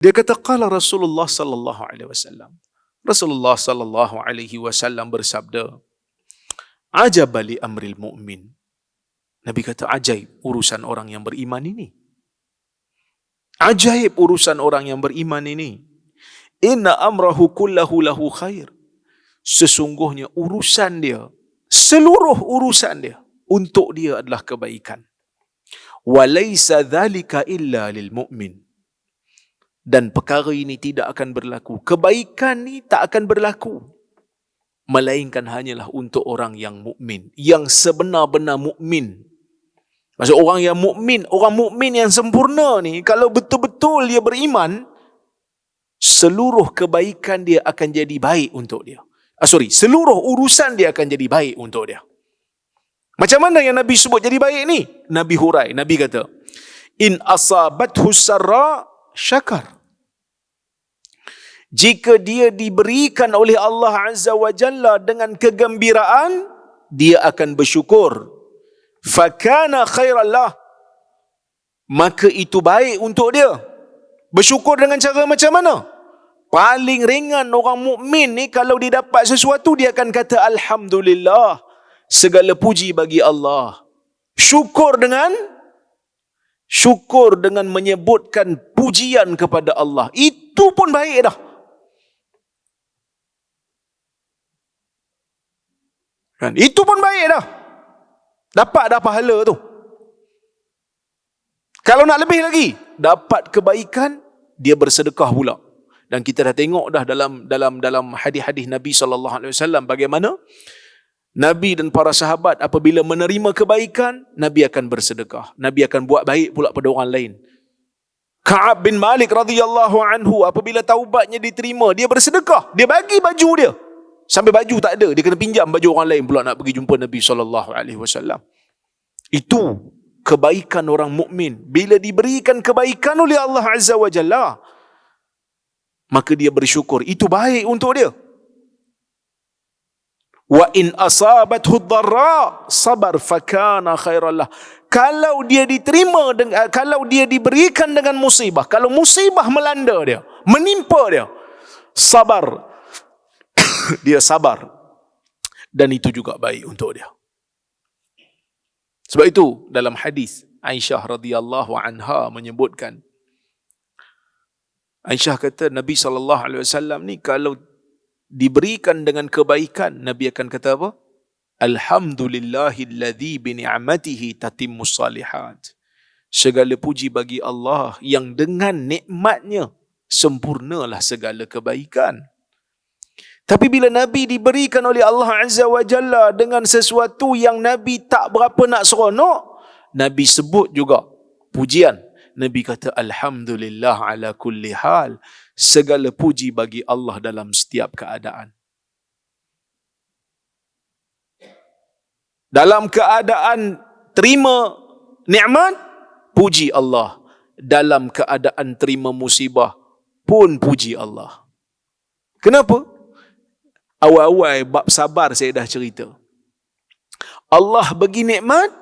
Dia kata, qala Rasulullah sallallahu alaihi wasallam. Rasulullah sallallahu alaihi wasallam bersabda, ajaba li amril mu'min. Nabi kata, ajaib urusan orang yang beriman ini. Ajaib urusan orang yang beriman ini. Inna amrahu kullahu lahu khair. Sesungguhnya urusan dia, seluruh urusan dia, untuk dia adalah kebaikan. Walaysa dhalika illa lil mu'min. Dan perkara ini tidak akan berlaku. Kebaikan ni tak akan berlaku, melainkan hanyalah untuk orang yang mukmin, yang sebenar-benar mukmin. Maksud orang yang mukmin, orang mukmin yang sempurna ni, kalau betul-betul dia beriman, seluruh kebaikan dia akan jadi baik untuk dia. Seluruh urusan dia akan jadi baik untuk dia. Macam mana yang Nabi sebut jadi baik ni? Nabi hurai, Nabi kata, in asabathu sarra syakar. Jika dia diberikan oleh Allah Azza wa Jalla dengan kegembiraan, dia akan bersyukur. Fakana khairallah. Maka itu baik untuk dia. Bersyukur dengan cara macam mana? Paling ringan orang mukmin ni, kalau dia dapat sesuatu, dia akan kata alhamdulillah, segala puji bagi Allah. Syukur dengan menyebutkan pujian kepada Allah. Itu pun baik dah. Kan? Itu pun baik dah. Dapat dah pahala tu. Kalau nak lebih lagi, dapat kebaikan, dia bersedekah pula. Dan kita dah tengok dah dalam hadis-hadis Nabi SAW bagaimana Nabi dan para sahabat apabila menerima kebaikan, Nabi akan bersedekah. Nabi akan buat baik pula pada orang lain. Ka'ab bin Malik radhiyallahu anhu, apabila taubatnya diterima, dia bersedekah. Dia bagi baju dia. Sampai baju tak ada, dia kena pinjam baju orang lain pula nak pergi jumpa Nabi SAW. Itu kebaikan orang mukmin. Bila diberikan kebaikan oleh Allah Azza wa Jalla, maka dia bersyukur. Itu baik untuk dia. Wa in asabathu dharra sabar fakana khairallah. Kalau dia diterima, kalau dia diberikan dengan musibah, kalau musibah melanda dia, menimpa dia, sabar. Dia sabar. Dan itu juga baik untuk dia. Sebab itu dalam hadis Aisyah radhiyallahu anha menyebutkan, Aisyah kata Nabi SAW ni kalau diberikan dengan kebaikan, Nabi akan kata apa? Alhamdulillahilladzi bini'amatihi tatimmus salihat. Segala puji bagi Allah yang dengan nikmatnya sempurnalah segala kebaikan. Tapi bila Nabi diberikan oleh Allah Azza wa Jalla dengan sesuatu yang Nabi tak berapa nak seronok, Nabi sebut juga pujian. Nabi kata alhamdulillah ala kulli hal. Segala puji bagi Allah dalam setiap keadaan. Dalam keadaan terima nikmat, puji Allah. Dalam keadaan terima musibah pun puji Allah. Kenapa? Awal-awal bab sabar saya dah cerita. Allah bagi nikmat,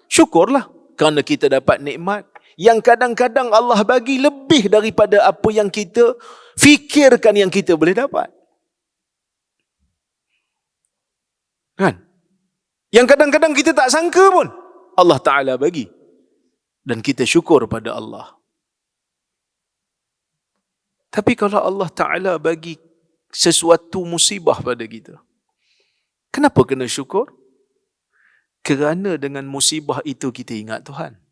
syukurlah kerana kita dapat nikmat. Yang kadang-kadang Allah bagi lebih daripada apa yang kita fikirkan yang kita boleh dapat. Kan? Yang kadang-kadang kita tak sangka pun Allah Ta'ala bagi. Dan kita syukur pada Allah. Tapi kalau Allah Ta'ala bagi sesuatu musibah pada kita, kenapa kena syukur? Kerana dengan musibah itu kita ingat Tuhan.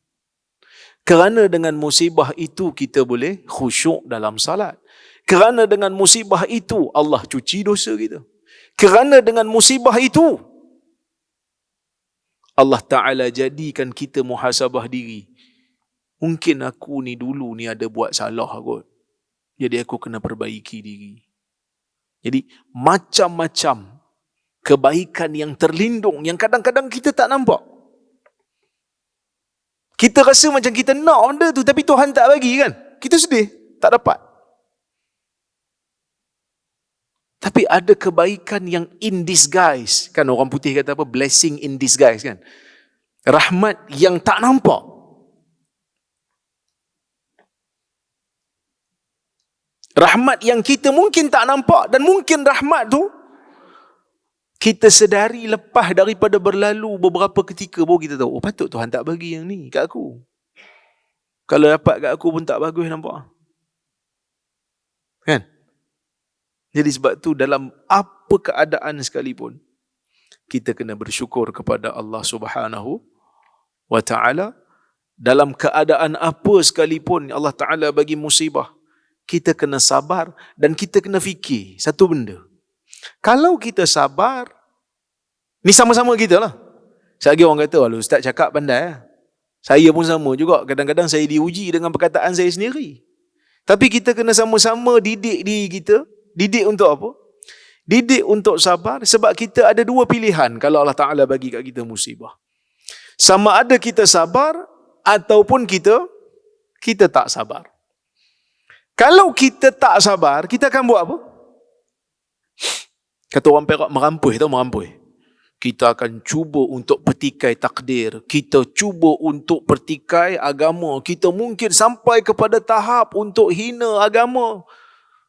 Kerana dengan musibah itu kita boleh khusyuk dalam salat. Kerana dengan musibah itu Allah cuci dosa kita. Kerana dengan musibah itu Allah Ta'ala jadikan kita muhasabah diri. Mungkin aku ni dulu ni ada buat salah kot. Jadi aku kena perbaiki diri. Jadi macam-macam kebaikan yang terlindung yang kadang-kadang kita tak nampak. Kita rasa macam kita nak benda tu tapi Tuhan tak bagi kan. Kita sedih, tak dapat. Tapi ada kebaikan yang in disguise. Kan orang putih kata apa? Blessing in disguise kan. Rahmat yang tak nampak. Rahmat yang kita mungkin tak nampak, dan mungkin rahmat tu kita sedari lepas daripada berlalu beberapa ketika baru kita tahu, oh patut Tuhan tak bagi yang ni kat aku. Kalau dapat kat aku pun tak bagus nampak. Kan? Jadi sebab tu dalam apa keadaan sekalipun, kita kena bersyukur kepada Allah Subhanahu wa ta'ala. Dalam keadaan apa sekalipun Allah Ta'ala bagi musibah, kita kena sabar dan kita kena fikir satu benda. Kalau kita sabar, ni sama-sama kita lah. Selagi orang kata, walau ustaz cakap pandai lah. Saya pun sama juga. Kadang-kadang saya diuji dengan perkataan saya sendiri. Tapi kita kena sama-sama didik diri kita. Didik untuk apa? Didik untuk sabar, sebab kita ada dua pilihan kalau Allah Ta'ala bagi kat kita musibah. Sama ada kita sabar ataupun kita tak sabar. Kalau kita tak sabar, kita akan buat apa? Kata orang Perak, merampui. Kita akan cuba untuk petikai takdir. Kita cuba untuk petikai agama. Kita mungkin sampai kepada tahap untuk hina agama,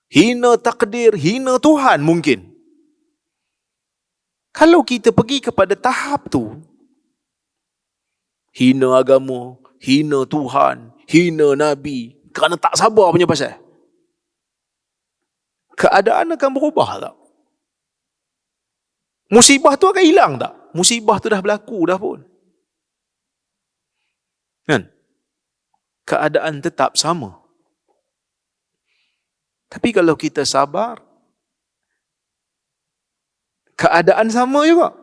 hina takdir, hina Tuhan mungkin. Kalau kita pergi kepada tahap tu, hina agama, hina Tuhan, hina Nabi, kerana tak sabar punya pasal, keadaan akan berubah tak? Musibah tu akan hilang tak? Musibah tu dah berlaku dah pun. Kan? Keadaan tetap sama. Tapi kalau kita sabar, keadaan sama juga.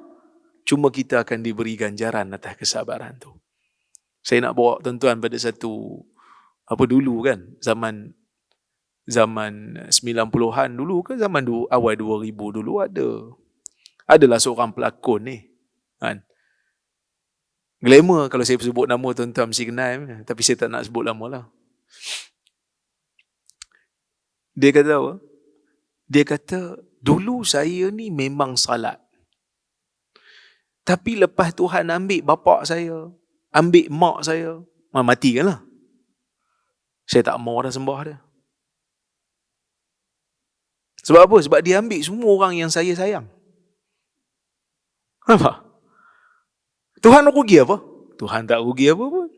Cuma kita akan diberi ganjaran atas kesabaran tu. Saya nak bawa tuan-tuan pada satu, dulu kan, zaman 90-an dulu ke zaman awal 2000 dulu adalah seorang pelakon ni, kan. Glamour, kalau saya sebut nama tuan-tuan mesti kenal, tapi saya tak nak sebut lama lah. Dia kata apa? Dia kata, dulu saya ni memang salat. Tapi lepas Tuhan ambil bapak saya, ambil mak saya, mati kan lah. Saya tak mau dah sembah dia. Sebab apa? Sebab dia ambil semua orang yang saya sayang. Apa? Tuhan rugi apa? Tuhan tak rugi apa pun.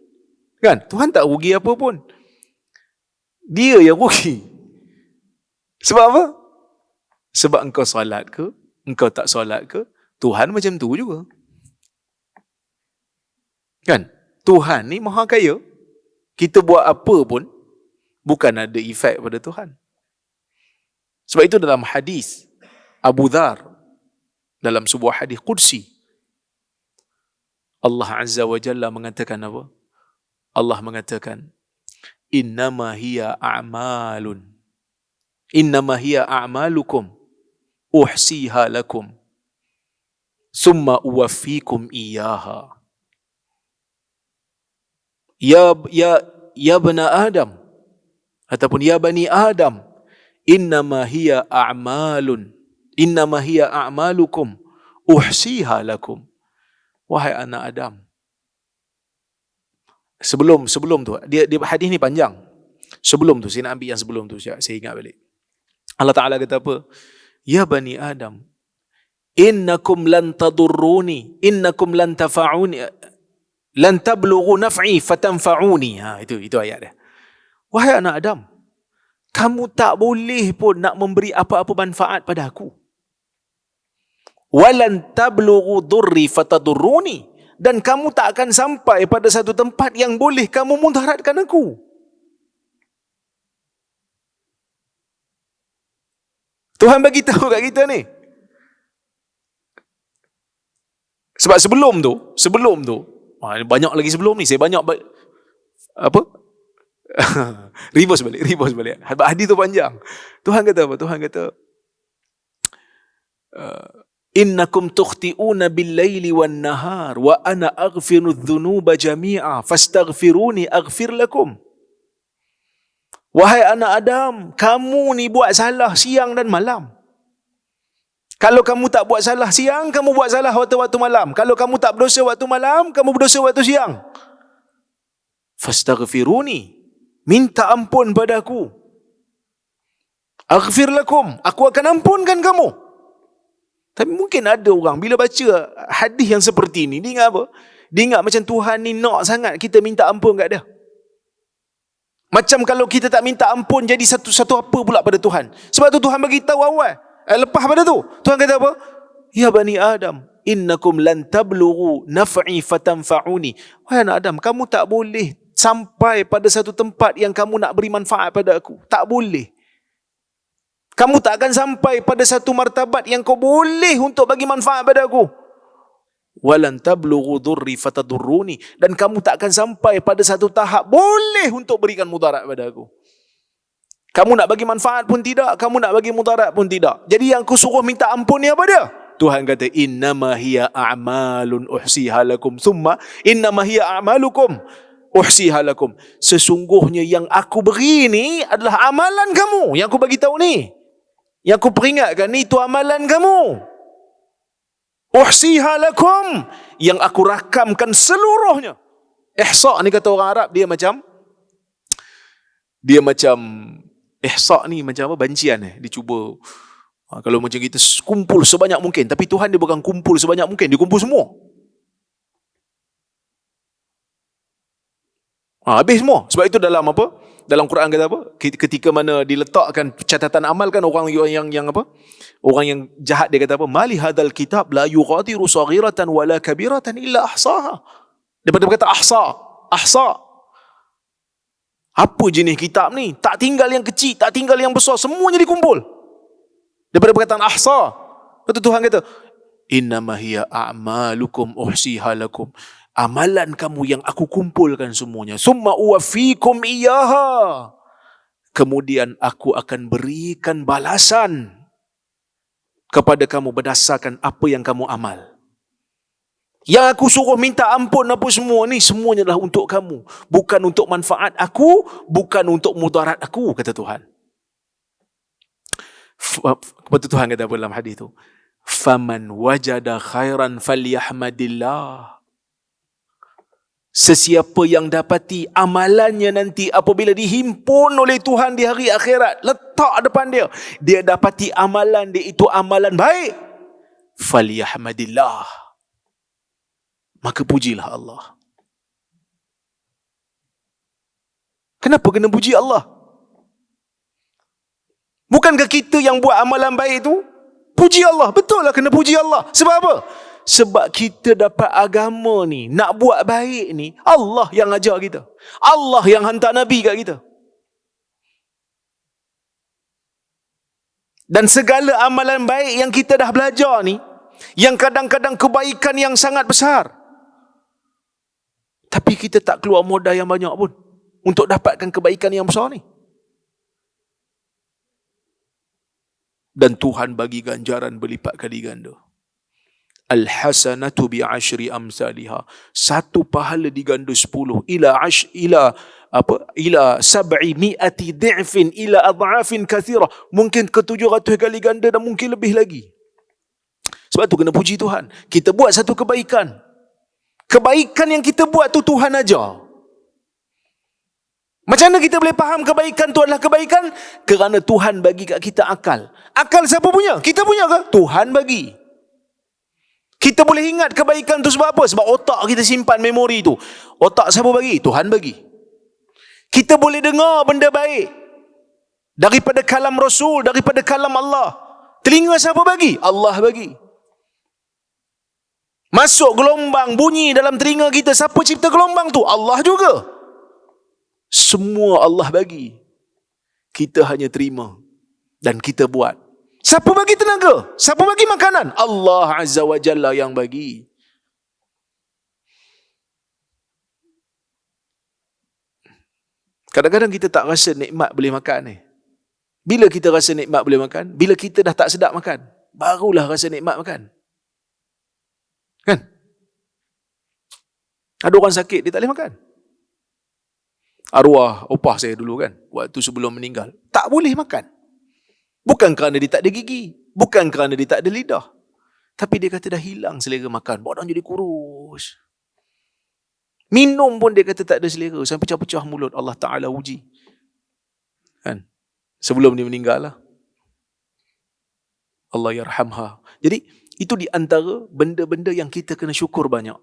Kan? Tuhan tak rugi apa pun. Dia yang rugi. Sebab apa? Sebab engkau solat ke, engkau tak solat ke, Tuhan macam tu juga. Kan? Tuhan ni maha kaya. Kita buat apa pun bukan ada efek pada Tuhan. Sebab itu dalam hadis Abu Dhar, dalam sebuah hadis qudsi, Allah Azza wa Jalla mengatakan apa? Allah mengatakan, innama hiya a'malun, innama hiya a'malukum uhsiha lakum summa uwaffikum iyyaha. Ya bani Adam, ataupun ya bani Adam, innama hiya a'malun, innama hiya a'malukum uhsiha lakum. Wahai anak Adam. Sebelum tu, dia hadis ni panjang. Sebelum tu, saya nak ambil yang sebelum tu, saya ingat balik. Allah Ta'ala kata apa? Ya bani Adam, innakum lan tadurruni, innakum lan tafa'uni, lan tablughu naf'i fatanfa'uni. Itu ayat dia. Wahai anak Adam, kamu tak boleh pun nak memberi apa-apa manfaat pada aku. Walan tablughu durri fatadurruni, dan kamu tak akan sampai pada satu tempat yang boleh kamu mudaratkan aku. Tuhan bagi tahu kat kita ni. Sebab sebelum tu, banyak lagi sebelum ni, saya banyak reverse balik. Hadis tu panjang. Tuhan kata apa? Tuhan kata, innakum tukhti'una bil-laili wan-nahar wa ana aghfiru adh-dhunuba jami'a fastaghfiruni aghfir lakum. Wahai anak Adam, kamu ni buat salah siang dan malam. Kalau kamu tak buat salah siang, kamu buat salah waktu-waktu malam. Kalau kamu tak berdosa waktu malam, kamu berdosa waktu siang. Fastaghfiruni, minta ampun padaku. Aghfir lakum, aku akan ampunkan kamu. Tapi mungkin ada orang bila baca hadis yang seperti ini, dia ingat apa? Dia ingat macam Tuhan ni nak sangat kita minta ampun kat dia. Macam kalau kita tak minta ampun, jadi satu apa pula pada Tuhan. Sebab tu Tuhan bagi tahu awal. Lepas pada tu, Tuhan kata apa? Ya bani Adam, innakum lan tablughu naf'i fatanfa'uni. Wahai anak Adam, kamu tak boleh sampai pada satu tempat yang kamu nak beri manfaat pada aku. Tak boleh. Kamu tak akan sampai pada satu martabat yang kau boleh untuk bagi manfaat pada aku. Walan tablughu dhurri fatadurruni. Dan kamu tak akan sampai pada satu tahap boleh untuk berikan mudarat pada aku. Kamu nak bagi manfaat pun tidak, kamu nak bagi mudarat pun tidak. Jadi yang aku suruh minta ampun ni apa dia? Tuhan kata, innama hiya a'malun uhsiha lakum thumma innama hiya a'malukum uhsiha lakum. Sesungguhnya yang aku beri ni adalah amalan kamu. Yang aku bagi tahu ni, yang aku peringatkan ni, itu amalan kamu. Uhsiha lakum, yang aku rakamkan seluruhnya. Ihsa ni kata orang Arab, dia macam ihsa ni macam apa? Bancian dia cuba. Kalau macam kita kumpul sebanyak mungkin, tapi Tuhan dia bukan kumpul sebanyak mungkin, dia kumpul semua. Habis semua. Sebab itu dalam apa? Dalam Quran kata apa? Ketika mana diletakkan catatan amal kan, orang yang apa? Orang yang jahat dia kata apa? Mali hadzal kitab la yughadiru saghiratan wala kabiratan illa ahsaha. Daripada kata ahsa. Apa jenis kitab ni? Tak tinggal yang kecil, tak tinggal yang besar, semuanya dikumpul. Daripada perkataan ahsa. Lepas tu Tuhan kata, innama hiya a'malukum uhsiha lakum. Amalan kamu yang aku kumpulkan semuanya. Summa uwafikum iyaha. Kemudian aku akan berikan balasan kepada kamu berdasarkan apa yang kamu amal. Yang aku suruh minta ampun apa semua ni, semuanya adalah untuk kamu. Bukan untuk manfaat aku, bukan untuk mudarat aku, kata Tuhan. Kepada Tuhan kata apa dalam hadis tu? Faman wajada khairan falyahmadillah. Sesiapa yang dapati amalannya nanti apabila dihimpun oleh Tuhan di hari akhirat, letak depan dia, dia dapati amalan dia itu amalan baik, falyahmadillah, maka pujilah Allah. Kenapa kena puji Allah? Bukankah kita yang buat amalan baik itu puji Allah? Betul lah kena puji Allah. Sebab apa? Sebab kita dapat agama ni, nak buat baik ni, Allah yang ajar kita. Allah yang hantar Nabi kat kita. Dan segala amalan baik yang kita dah belajar ni, yang kadang-kadang kebaikan yang sangat besar, tapi kita tak keluar modal yang banyak pun untuk dapatkan kebaikan yang besar ni. Dan Tuhan bagi ganjaran berlipat kali ganda. Al-hasanatu bi'ashri amsalha. Satu pahala diganda 10 ila sab'i mi'ati di'fin ila adha'afin kathirah. Mungkin ke 700 kali ganda dan mungkin lebih lagi. Sebab tu kena puji Tuhan. Kita buat satu kebaikan. Kebaikan yang kita buat tu Tuhan ajar. Macam mana kita boleh faham kebaikan tu adalah kebaikan? Kerana Tuhan bagi kat kita akal. Akal siapa punya? Kita punya ke? Tuhan bagi. Kita boleh ingat kebaikan tu sebab apa? Sebab otak kita simpan memori tu. Otak siapa bagi? Tuhan bagi. Kita boleh dengar benda baik daripada kalam Rasul, daripada kalam Allah. Telinga siapa bagi? Allah bagi. Masuk gelombang bunyi dalam telinga kita. Siapa cipta gelombang tu? Allah juga. Semua Allah bagi. Kita hanya terima dan kita buat. Siapa bagi tenaga? Siapa bagi makanan? Allah Azza wa Jalla yang bagi. Kadang-kadang kita tak rasa nikmat boleh makan ni. Bila kita rasa nikmat boleh makan? Bila kita dah tak sedap makan, barulah rasa nikmat makan. Kan? Ada orang sakit, dia tak boleh makan. Arwah opah saya dulu kan, waktu sebelum meninggal, tak boleh makan. Bukan kerana dia tak ada gigi, bukan kerana dia tak ada lidah, tapi dia kata dah hilang selera makan, badan jadi kurus. Minum pun dia kata tak ada selera, sampai pecah-pecah mulut. Allah Ta'ala uji kan, sebelum dia meninggal lah. Allah yarhamha. Jadi itu di antara benda-benda yang kita kena syukur banyak.